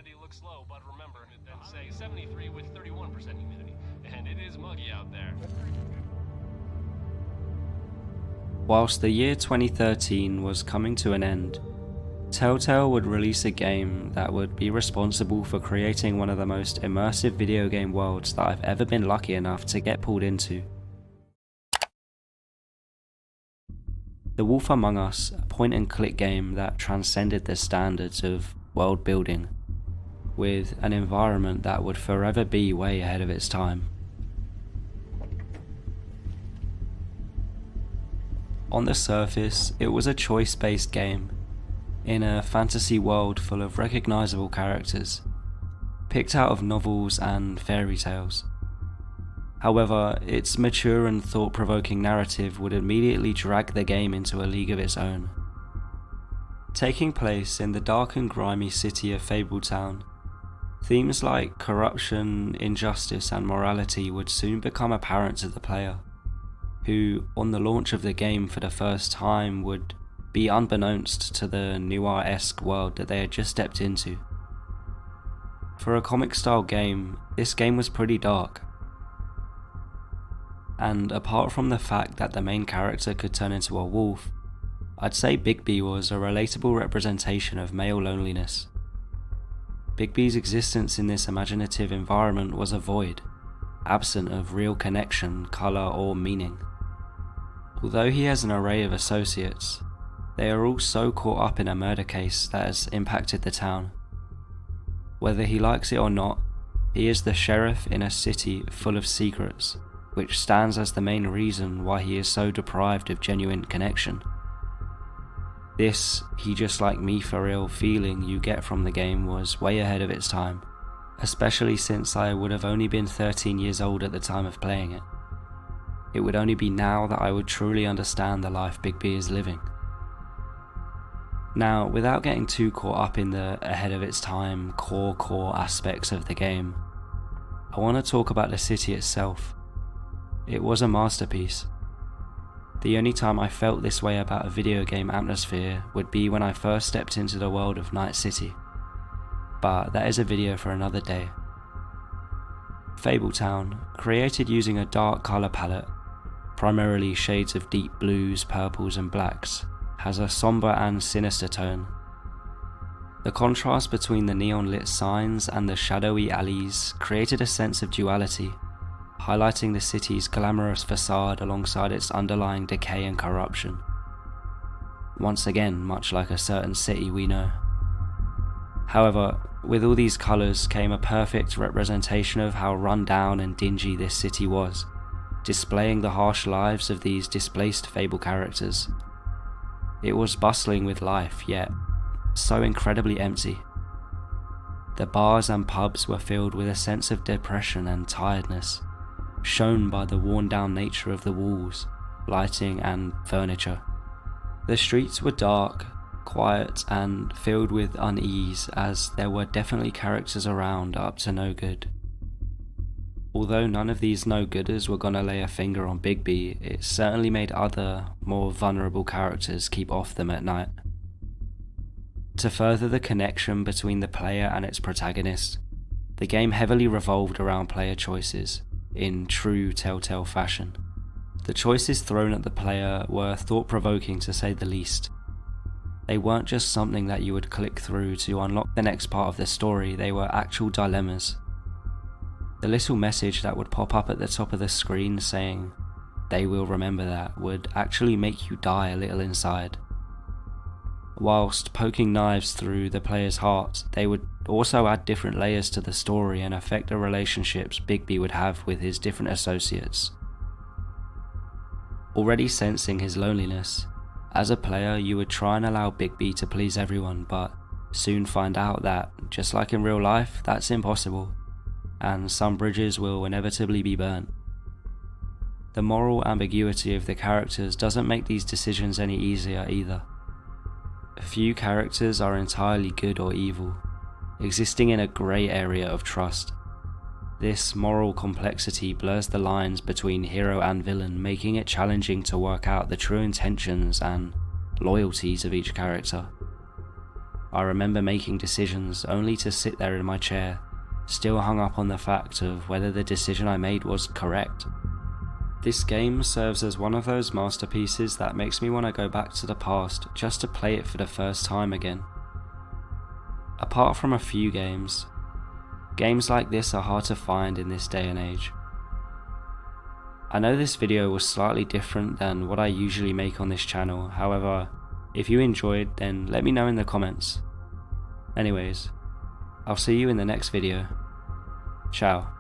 humidity looks low, but remember, then say 73 with 31% humidity. And it is muggy out there. Whilst the year 2013 was coming to an end, Telltale would release a game that would be responsible for creating one of the most immersive video game worlds that I've ever been lucky enough to get pulled into. The Wolf Among Us, a point-and-click game that transcended the standards of world building, with an environment that would forever be way ahead of its time. On the surface, it was a choice-based game, in a fantasy world full of recognisable characters, picked out of novels and fairy tales. However, its mature and thought-provoking narrative would immediately drag the game into a league of its own. Taking place in the dark and grimy city of Fabletown, themes like corruption, injustice and morality would soon become apparent to the player, who, on the launch of the game for the first time, would be unbeknownst to the noir-esque world that they had just stepped into. For a comic-style game, this game was pretty dark. And apart from the fact that the main character could turn into a wolf, I'd say Bigby was a relatable representation of male loneliness. Bigby's existence in this imaginative environment was a void, absent of real connection, colour or meaning. Although he has an array of associates, they are all so caught up in a murder case that has impacted the town. Whether he likes it or not, he is the sheriff in a city full of secrets, which stands as the main reason why he is so deprived of genuine connection. This "he just like me for real" feeling you get from the game was way ahead of its time, especially since I would have only been 13 years old at the time of playing it. It would only be now that I would truly understand the life Bigby is living. Now, without getting too caught up in the ahead of its time core aspects of the game, I want to talk about the city itself. It was a masterpiece. The only time I felt this way about a video game atmosphere would be when I first stepped into the world of Night City, but that is a video for another day. Fabletown, created using a dark colour palette, primarily shades of deep blues, purples and blacks, has a sombre and sinister tone. The contrast between the neon lit signs and the shadowy alleys created a sense of duality, highlighting the city's glamorous facade alongside its underlying decay and corruption. Once again, much like a certain city we know. However, with all these colours came a perfect representation of how run down and dingy this city was, displaying the harsh lives of these displaced Fable characters. It was bustling with life, yet so incredibly empty. The bars and pubs were filled with a sense of depression and tiredness, shown by the worn-down nature of the walls, lighting and furniture. The streets were dark, quiet and filled with unease, as there were definitely characters around up to no good. Although none of these no-gooders were gonna lay a finger on Bigby, it certainly made other, more vulnerable characters keep off them at night. To further the connection between the player and its protagonist, the game heavily revolved around player choices, in true Telltale fashion. The choices thrown at the player were thought-provoking to say the least. They weren't just something that you would click through to unlock the next part of the story, they were actual dilemmas. The little message that would pop up at the top of the screen saying, "They will remember that," would actually make you die a little inside. Whilst poking knives through the player's heart, they would also add different layers to the story and affect the relationships Bigby would have with his different associates. Already sensing his loneliness, as a player you would try and allow Bigby to please everyone, but soon find out that, just like in real life, that's impossible, and some bridges will inevitably be burnt. The moral ambiguity of the characters doesn't make these decisions any easier either. Few characters are entirely good or evil, existing in a grey area of trust. This moral complexity blurs the lines between hero and villain, making it challenging to work out the true intentions and loyalties of each character. I remember making decisions only to sit there in my chair, still hung up on the fact of whether the decision I made was correct. This game serves as one of those masterpieces that makes me want to go back to the past just to play it for the first time again. Apart from a few games like this are hard to find in this day and age. I know this video was slightly different than what I usually make on this channel, however, if you enjoyed, then let me know in the comments. Anyways, I'll see you in the next video. Ciao.